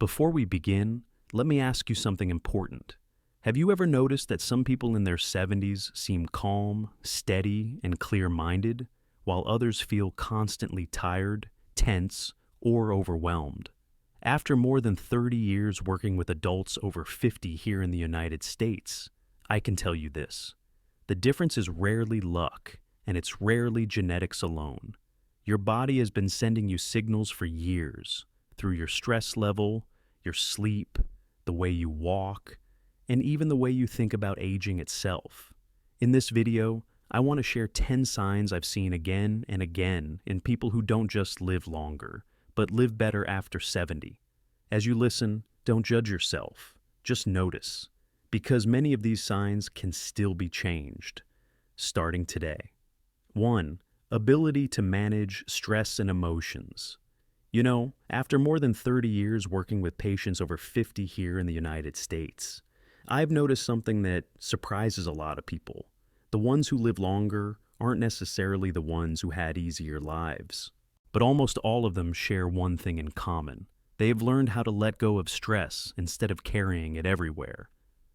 Before we begin, let me ask you something important. Have you ever noticed that some people in their 70s seem calm, steady, and clear-minded, while others feel constantly tired, tense, or overwhelmed? After more than 30 years working with adults over 50 here in the United States, I can tell you this. The difference is rarely luck, and it's rarely genetics alone. Your body has been sending you signals for years, through your stress level, your sleep, the way you walk, and even the way you think about aging itself. In this video, I want to share 10 signs I've seen again and again in people who don't just live longer, but live better after 70. As you listen, don't judge yourself, just notice, because many of these signs can still be changed, starting today. 1. Ability to manage stress and emotions. You know, after more than 30 years working with patients over 50 here in the United States, I've noticed something that surprises a lot of people. The ones who live longer aren't necessarily the ones who had easier lives. But almost all of them share one thing in common. They have learned how to let go of stress instead of carrying it everywhere.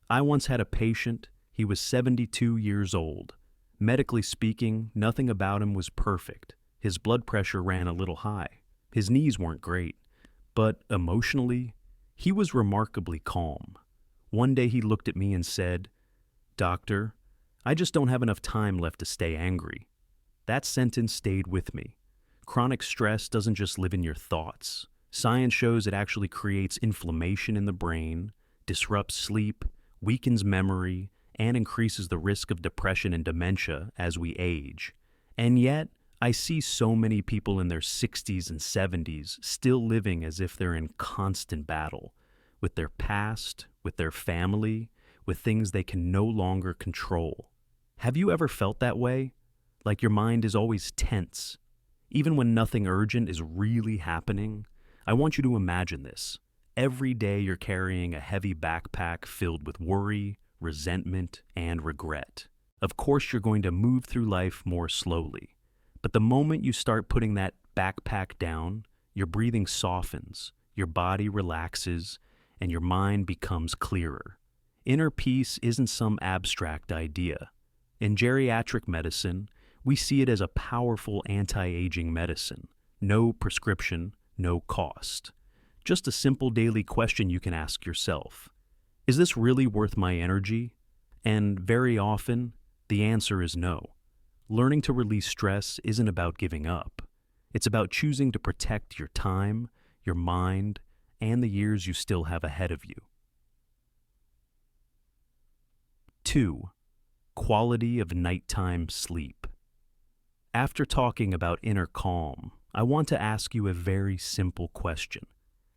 I once had a patient. He was 72 years old. Medically speaking, nothing about him was perfect. His blood pressure ran a little high. His knees weren't great. But emotionally, he was remarkably calm. One day he looked at me and said, "Doctor, I just don't have enough time left to stay angry." That sentence stayed with me. Chronic stress doesn't just live in your thoughts. Science shows it actually creates inflammation in the brain, disrupts sleep, weakens memory, and increases the risk of depression and dementia as we age. And yet, I see so many people in their 60s and 70s still living as if they're in constant battle with their past, with their family, with things they can no longer control. Have you ever felt that way? Like your mind is always tense. Even when nothing urgent is really happening? I want you to imagine this. Every day you're carrying a heavy backpack filled with worry, resentment, and regret. Of course you're going to move through life more slowly. But the moment you start putting that backpack down, your breathing softens, your body relaxes, and your mind becomes clearer. Inner peace isn't some abstract idea. In geriatric medicine, we see it as a powerful anti-aging medicine. No prescription, no cost. Just a simple daily question you can ask yourself. Is this really worth my energy? And very often, the answer is no. Learning to release stress isn't about giving up. It's about choosing to protect your time, your mind, and the years you still have ahead of you. 2. Quality of nighttime sleep. After talking about inner calm, I want to ask you a very simple question.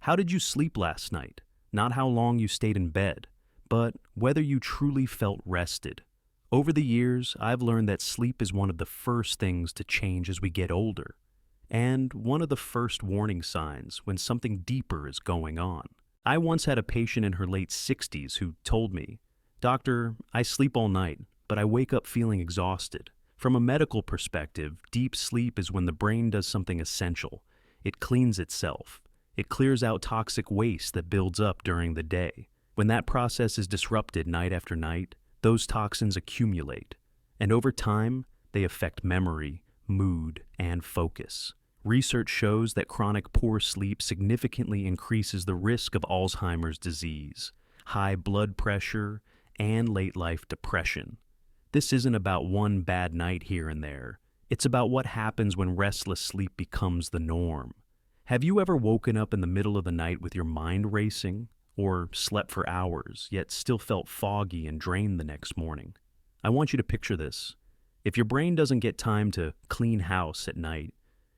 How did you sleep last night? Not how long you stayed in bed, but whether you truly felt rested. Over the years, I've learned that sleep is one of the first things to change as we get older, and one of the first warning signs when something deeper is going on. I once had a patient in her late 60s who told me, "Doctor, I sleep all night, but I wake up feeling exhausted." From a medical perspective, deep sleep is when the brain does something essential. It cleans itself. It clears out toxic waste that builds up during the day. When that process is disrupted night after night, those toxins accumulate, and over time, they affect memory, mood, and focus. Research shows that chronic poor sleep significantly increases the risk of Alzheimer's disease, high blood pressure, and late-life depression. This isn't about one bad night here and there. It's about what happens when restless sleep becomes the norm. Have you ever woken up in the middle of the night with your mind racing, or slept for hours, yet still felt foggy and drained the next morning? I want you to picture this. If your brain doesn't get time to clean house at night,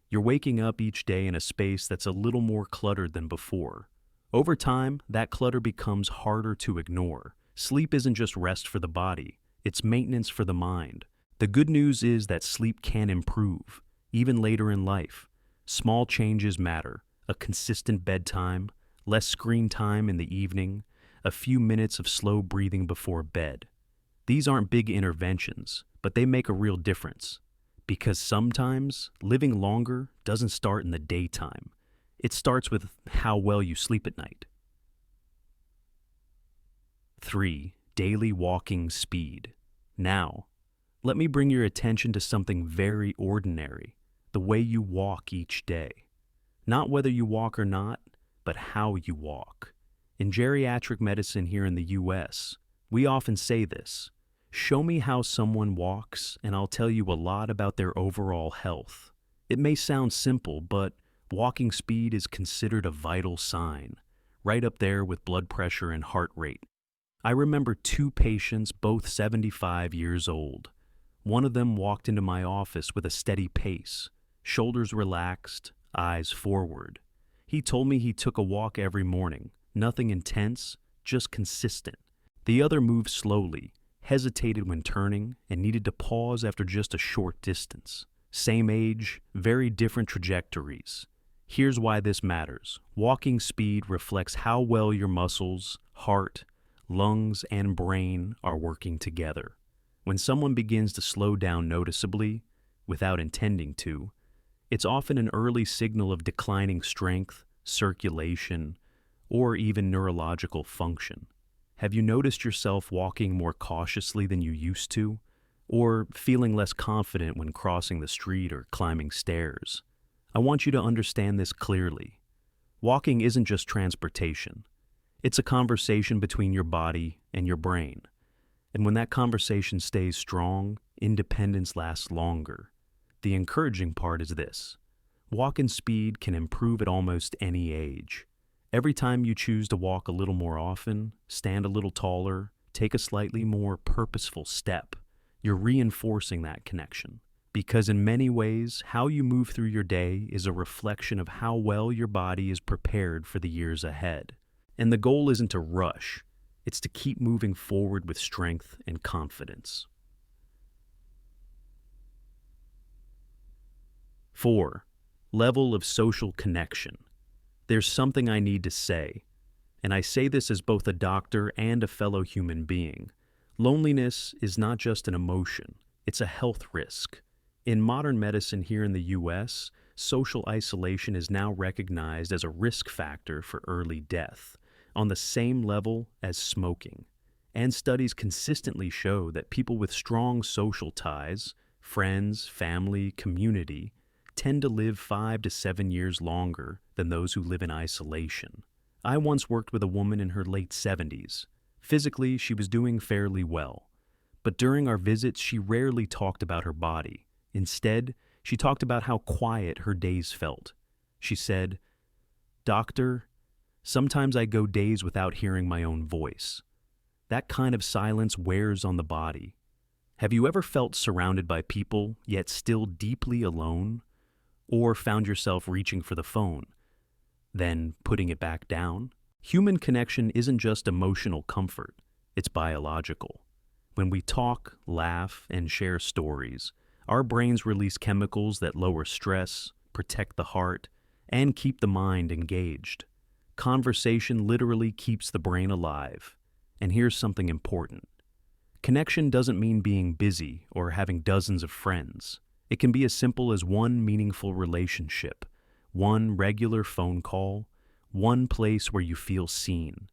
you're waking up each day in a space that's a little more cluttered than before. Over time, that clutter becomes harder to ignore. Sleep isn't just rest for the body, it's maintenance for the mind. The good news is that sleep can improve, even later in life. Small changes matter: a consistent bedtime, less screen time in the evening, a few minutes of slow breathing before bed. These aren't big interventions, but they make a real difference. Because sometimes, living longer doesn't start in the daytime. It starts with how well you sleep at night. 3. Daily walking speed. Now, let me bring your attention to something very ordinary, the way you walk each day. Not whether you walk or not, but how you walk. In geriatric medicine here in the US, we often say this: show me how someone walks, and I'll tell you a lot about their overall health. It may sound simple, but walking speed is considered a vital sign, right up there with blood pressure and heart rate. I remember 2 patients, both 75 years old. One of them walked into my office with a steady pace, shoulders relaxed, eyes forward. He told me he took a walk every morning, nothing intense, just consistent. The other moved slowly, hesitated when turning, and needed to pause after just a short distance. Same age, very different trajectories. Here's why this matters. Walking speed reflects how well your muscles, heart, lungs, and brain are working together. When someone begins to slow down noticeably, without intending to, it's often an early signal of declining strength, circulation, or even neurological function. Have you noticed yourself walking more cautiously than you used to, or feeling less confident when crossing the street or climbing stairs? I want you to understand this clearly. Walking isn't just transportation. It's a conversation between your body and your brain. And when that conversation stays strong, independence lasts longer. The encouraging part is this: walking speed can improve at almost any age. Every time you choose to walk a little more often, stand a little taller, take a slightly more purposeful step, you're reinforcing that connection. Because in many ways, how you move through your day is a reflection of how well your body is prepared for the years ahead. And the goal isn't to rush, it's to keep moving forward with strength and confidence. 4. Level of social connection. There's something I need to say, and I say this as both a doctor and a fellow human being. Loneliness is not just an emotion, it's a health risk. In modern medicine here in the US, social isolation is now recognized as a risk factor for early death, on the same level as smoking. And studies consistently show that people with strong social ties, friends, family, community, tend to live 5 to 7 years longer than those who live in isolation. I once worked with a woman in her late 70s. Physically, she was doing fairly well. But during our visits, she rarely talked about her body. Instead, she talked about how quiet her days felt. She said, "Doctor, sometimes I go days without hearing my own voice. That kind of silence wears on the body. Have you ever felt surrounded by people, yet still deeply alone? Or found yourself reaching for the phone, then putting it back down?" Human connection isn't just emotional comfort, it's biological. When we talk, laugh, and share stories, our brains release chemicals that lower stress, protect the heart, and keep the mind engaged. Conversation literally keeps the brain alive. And here's something important. Connection doesn't mean being busy or having dozens of friends. It can be as simple as one meaningful relationship, one regular phone call, one place where you feel seen.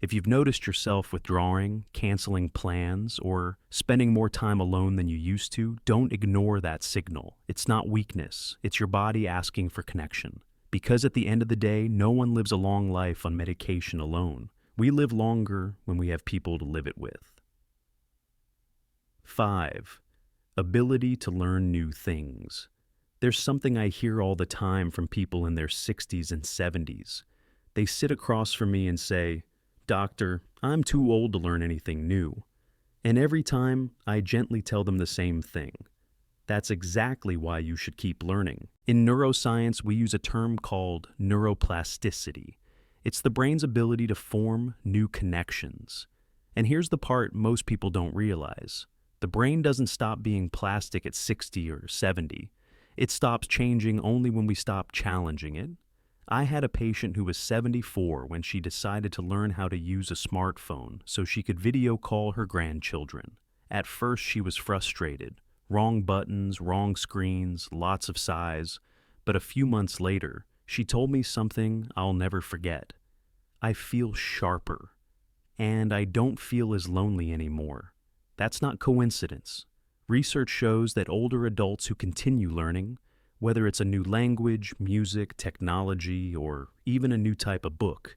If you've noticed yourself withdrawing, canceling plans, or spending more time alone than you used to, don't ignore that signal. It's not weakness, it's your body asking for connection. Because at the end of the day, no one lives a long life on medication alone. We live longer when we have people to live it with. 5. Ability to learn new things. There's something I hear all the time from people in their 60s and 70s. They sit across from me and say, "Doctor, I'm too old to learn anything new." And every time, I gently tell them the same thing. That's exactly why you should keep learning. In neuroscience, we use a term called neuroplasticity. It's the brain's ability to form new connections. And here's the part most people don't realize. The brain doesn't stop being plastic at 60 or 70. It stops changing only when we stop challenging it. I had a patient who was 74 when she decided to learn how to use a smartphone so she could video call her grandchildren. At first, she was frustrated. Wrong buttons, wrong screens, lots of size. But a few months later, she told me something I'll never forget. "I feel sharper." and I don't feel as lonely anymore. That's not coincidence. Research shows that older adults who continue learning, whether it's a new language, music, technology, or even a new type of book,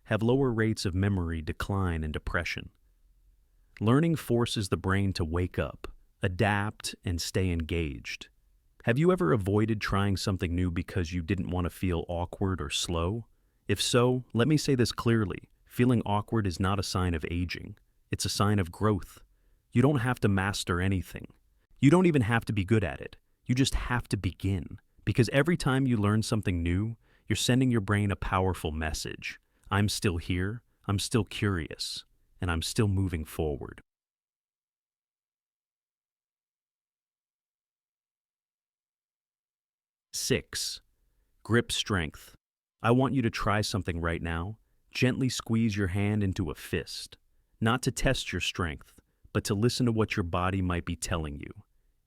have lower rates of memory decline and depression. Learning forces the brain to wake up, adapt, and stay engaged. Have you ever avoided trying something new because you didn't want to feel awkward or slow? If so, let me say this clearly. Feeling awkward is not a sign of aging. It's a sign of growth. You don't have to master anything. You don't even have to be good at it. You just have to begin. Because every time you learn something new, you're sending your brain a powerful message. I'm still here, I'm still curious, and I'm still moving forward. 6. Grip strength. I want you to try something right now. Gently squeeze your hand into a fist. Not to test your strength, but to listen to what your body might be telling you.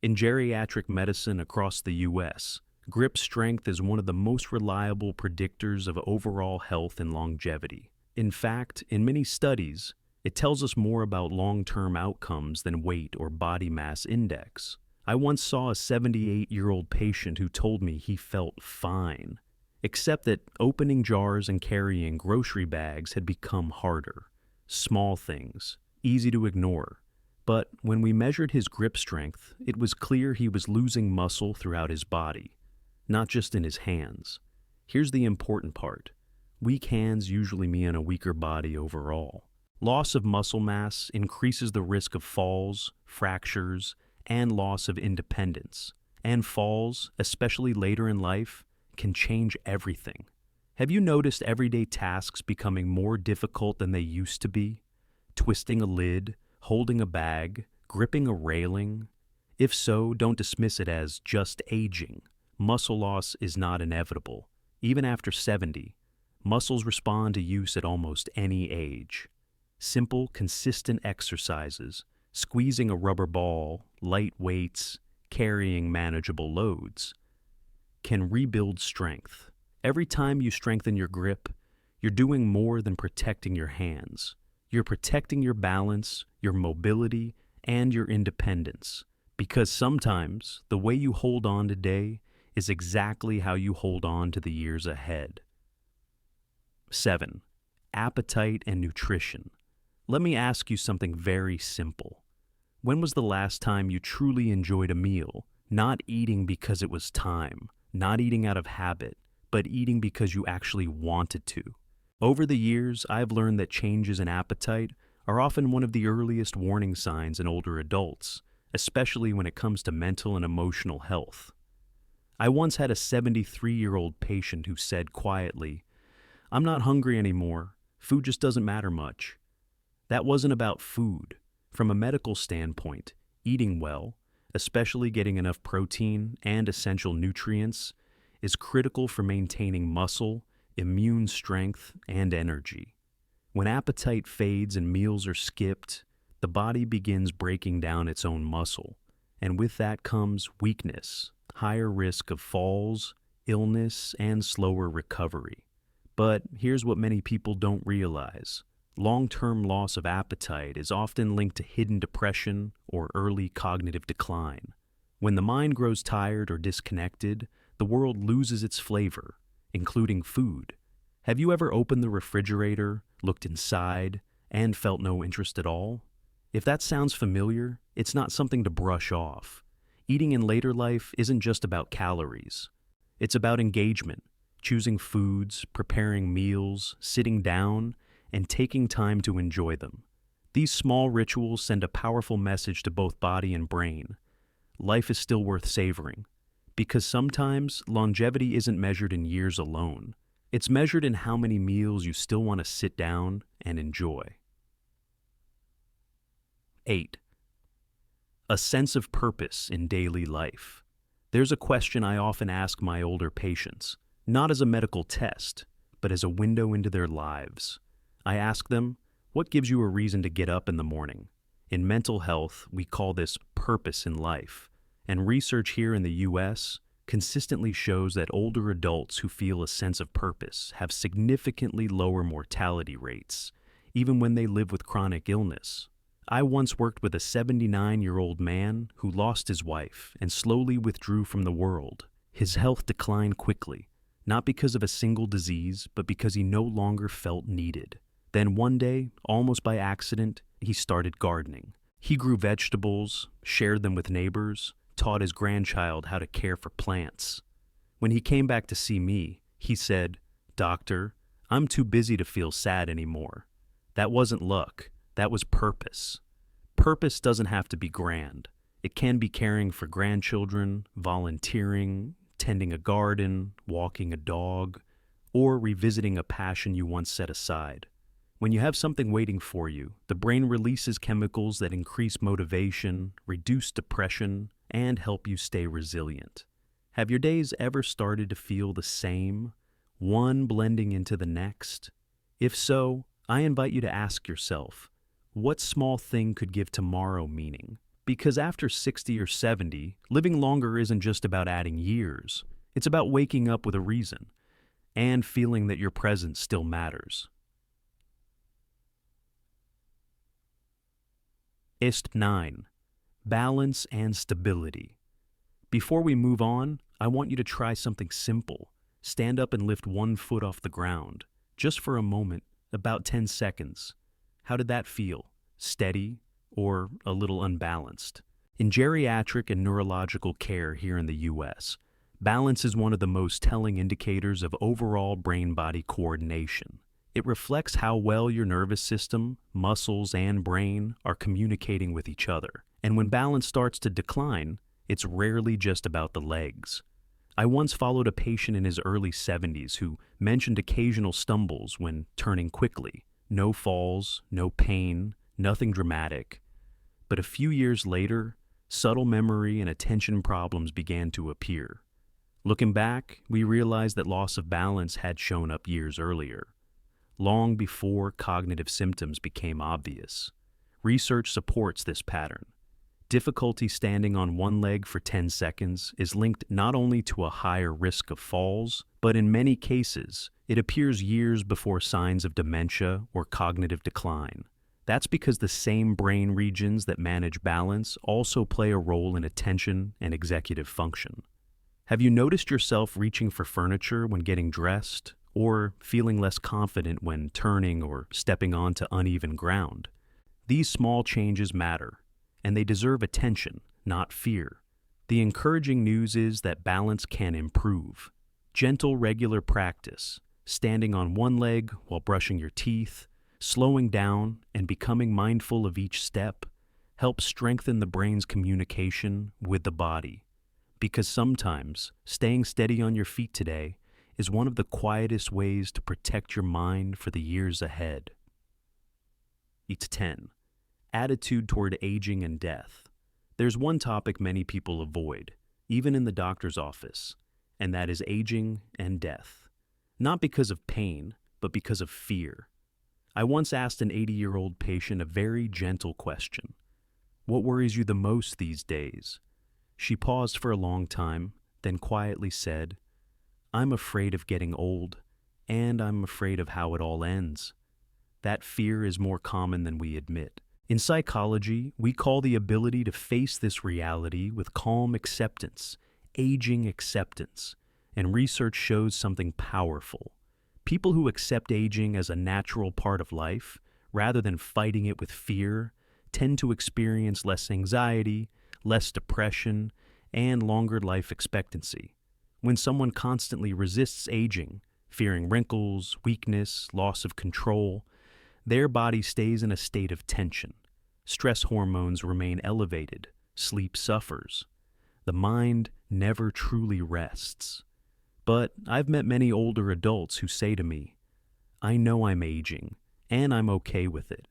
In geriatric medicine across the U.S., grip strength is one of the most reliable predictors of overall health and longevity. In fact, in many studies, it tells us more about long-term outcomes than weight or body mass index. I once saw a 78-year-old patient who told me he felt fine, except that opening jars and carrying grocery bags had become harder. Small things, easy to ignore. But when we measured his grip strength, it was clear he was losing muscle throughout his body, not just in his hands. Here's the important part. Weak hands usually mean a weaker body overall. Loss of muscle mass increases the risk of falls, fractures, and loss of independence. And falls, especially later in life, can change everything. Have you noticed everyday tasks becoming more difficult than they used to be? Twisting a lid, holding a bag, gripping a railing? If so, don't dismiss it as just aging. Muscle loss is not inevitable. Even after 70, muscles respond to use at almost any age. Simple, consistent exercises, squeezing a rubber ball, light weights, carrying manageable loads, can rebuild strength. Every time you strengthen your grip, you're doing more than protecting your hands. You're protecting your balance, your mobility, and your independence. Because sometimes the way you hold on today is exactly how you hold on to the years ahead. 7. Appetite and nutrition. Let me ask you something very simple. When was the last time you truly enjoyed a meal, not eating because it was time, not eating out of habit, but eating because you actually wanted to? Over the years, I've learned that changes in appetite are often one of the earliest warning signs in older adults, especially when it comes to mental and emotional health. I once had a 73-year-old patient who said quietly, "I'm not hungry anymore. Food just doesn't matter much." That wasn't about food. From a medical standpoint, eating well, especially getting enough protein and essential nutrients, is critical for maintaining muscle, immune strength, and energy. When appetite fades and meals are skipped, the body begins breaking down its own muscle, and with that comes weakness, higher risk of falls, illness, and slower recovery. But here's what many people don't realize. Long-term loss of appetite is often linked to hidden depression or early cognitive decline. When the mind grows tired or disconnected, the world loses its flavor, including food. Have you ever opened the refrigerator, looked inside, and felt no interest at all? If that sounds familiar, it's not something to brush off. Eating in later life isn't just about calories. It's about engagement, choosing foods, preparing meals, sitting down, and taking time to enjoy them. These small rituals send a powerful message to both body and brain. Life is still worth savoring, because sometimes longevity isn't measured in years alone. It's measured in how many meals you still want to sit down and enjoy. 8. A sense of purpose in daily life. There's a question I often ask my older patients, not as a medical test, but as a window into their lives. I ask them, what gives you a reason to get up in the morning? In mental health, we call this purpose in life, and research here in the U.S. consistently shows that older adults who feel a sense of purpose have significantly lower mortality rates, even when they live with chronic illness. I once worked with a 79-year-old man who lost his wife and slowly withdrew from the world. His health declined quickly, not because of a single disease, but because he no longer felt needed. Then one day, almost by accident, he started gardening. He grew vegetables, shared them with neighbors, taught his grandchild how to care for plants. When he came back to see me, he said, "Doctor, I'm too busy to feel sad anymore." That wasn't luck, that was purpose. Purpose doesn't have to be grand. It can be caring for grandchildren, volunteering, tending a garden, walking a dog, or revisiting a passion you once set aside. When you have something waiting for you, the brain releases chemicals that increase motivation, reduce depression, and help you stay resilient. Have your days ever started to feel the same, one blending into the next? If so, I invite you to ask yourself, what small thing could give tomorrow meaning? Because after 60 or 70, living longer isn't just about adding years. It's about waking up with a reason and feeling that your presence still matters. 9. Balance and stability. Before we move on, I want you to try something simple. Stand up and lift one foot off the ground, just for a moment, about 10 seconds. How did that feel? Steady or a little unbalanced? In geriatric and neurological care here in the U.S., balance is one of the most telling indicators of overall brain-body coordination. It reflects how well your nervous system, muscles, and brain are communicating with each other. And when balance starts to decline, it's rarely just about the legs. I once followed a patient in his early 70s who mentioned occasional stumbles when turning quickly. No falls, no pain, nothing dramatic. But a few years later, subtle memory and attention problems began to appear. Looking back, we realized that loss of balance had shown up years earlier, long before cognitive symptoms became obvious. Research supports this pattern. Difficulty standing on one leg for 10 seconds is linked not only to a higher risk of falls, but in many cases, it appears years before signs of dementia or cognitive decline. That's because the same brain regions that manage balance also play a role in attention and executive function. Have you noticed yourself reaching for furniture when getting dressed, or feeling less confident when turning or stepping onto uneven ground? These small changes matter, and they deserve attention, not fear. The encouraging news is that balance can improve. Gentle, regular practice, standing on one leg while brushing your teeth, slowing down and becoming mindful of each step, helps strengthen the brain's communication with the body. Because sometimes, staying steady on your feet today is one of the quietest ways to protect your mind for the years ahead. It's 10. Attitude toward aging and death. There's one topic many people avoid, even in the doctor's office, and that is aging and death. Not because of pain, but because of fear. I once asked an 80-year-old patient a very gentle question. "What worries you the most these days?" She paused for a long time, then quietly said, "I'm afraid of getting old, and I'm afraid of how it all ends." That fear is more common than we admit. In psychology, we call the ability to face this reality with calm acceptance, aging acceptance, and research shows something powerful. People who accept aging as a natural part of life, rather than fighting it with fear, tend to experience less anxiety, less depression, and longer life expectancy. When someone constantly resists aging, fearing wrinkles, weakness, loss of control, their body stays in a state of tension. Stress hormones remain elevated, sleep suffers. The mind never truly rests. But I've met many older adults who say to me, "I know I'm aging, and I'm okay with it."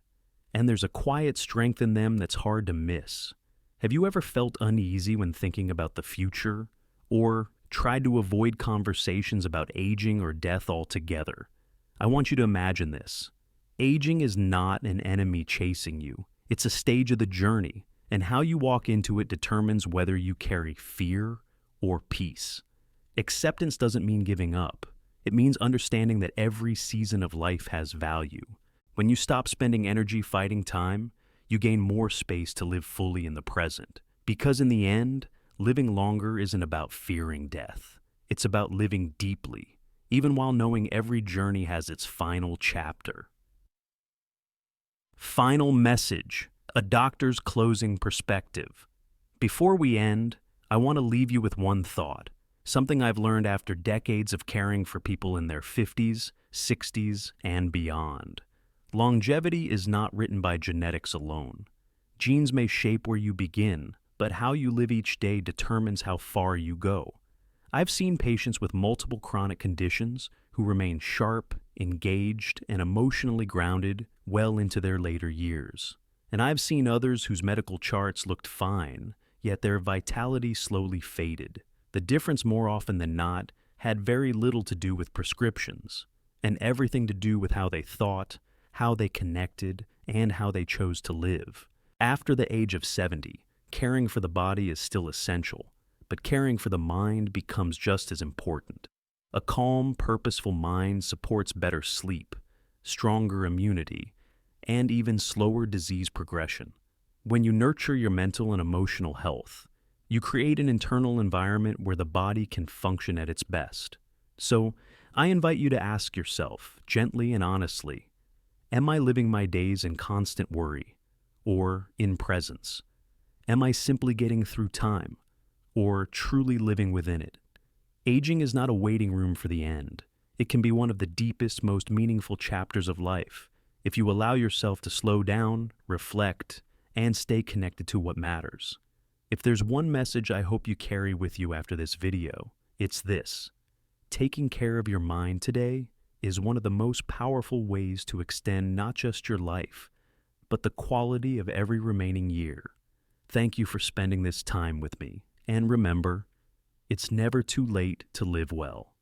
And there's a quiet strength in them that's hard to miss. Have you ever felt uneasy when thinking about the future, or tried to avoid conversations about aging or death altogether? I want you to imagine this. Aging is not an enemy chasing you. It's a stage of the journey, and how you walk into it determines whether you carry fear or peace. Acceptance doesn't mean giving up. It means understanding that every season of life has value. When you stop spending energy fighting time, you gain more space to live fully in the present. Because in the end, living longer isn't about fearing death. It's about living deeply, even while knowing every journey has its final chapter. Final message, a doctor's closing perspective. Before we end, I want to leave you with one thought, something I've learned after decades of caring for people in their 50s, 60s, and beyond. Longevity is not written by genetics alone. Genes may shape where you begin, but how you live each day determines how far you go. I've seen patients with multiple chronic conditions who remain sharp, engaged, and emotionally grounded well into their later years. And I've seen others whose medical charts looked fine, yet their vitality slowly faded. The difference, more often than not, had very little to do with prescriptions, and everything to do with how they thought, how they connected, and how they chose to live. After the age of 70, caring for the body is still essential, but caring for the mind becomes just as important. A calm, purposeful mind supports better sleep, stronger immunity, and even slower disease progression. When you nurture your mental and emotional health, you create an internal environment where the body can function at its best. So, I invite you to ask yourself, gently and honestly, am I living my days in constant worry, or in presence? Am I simply getting through time, or truly living within it? Aging is not a waiting room for the end. It can be one of the deepest, most meaningful chapters of life, if you allow yourself to slow down, reflect, and stay connected to what matters. If there's one message I hope you carry with you after this video, it's this: taking care of your mind today is one of the most powerful ways to extend not just your life, but the quality of every remaining year. Thank you for spending this time with me, and remember, it's never too late to live well.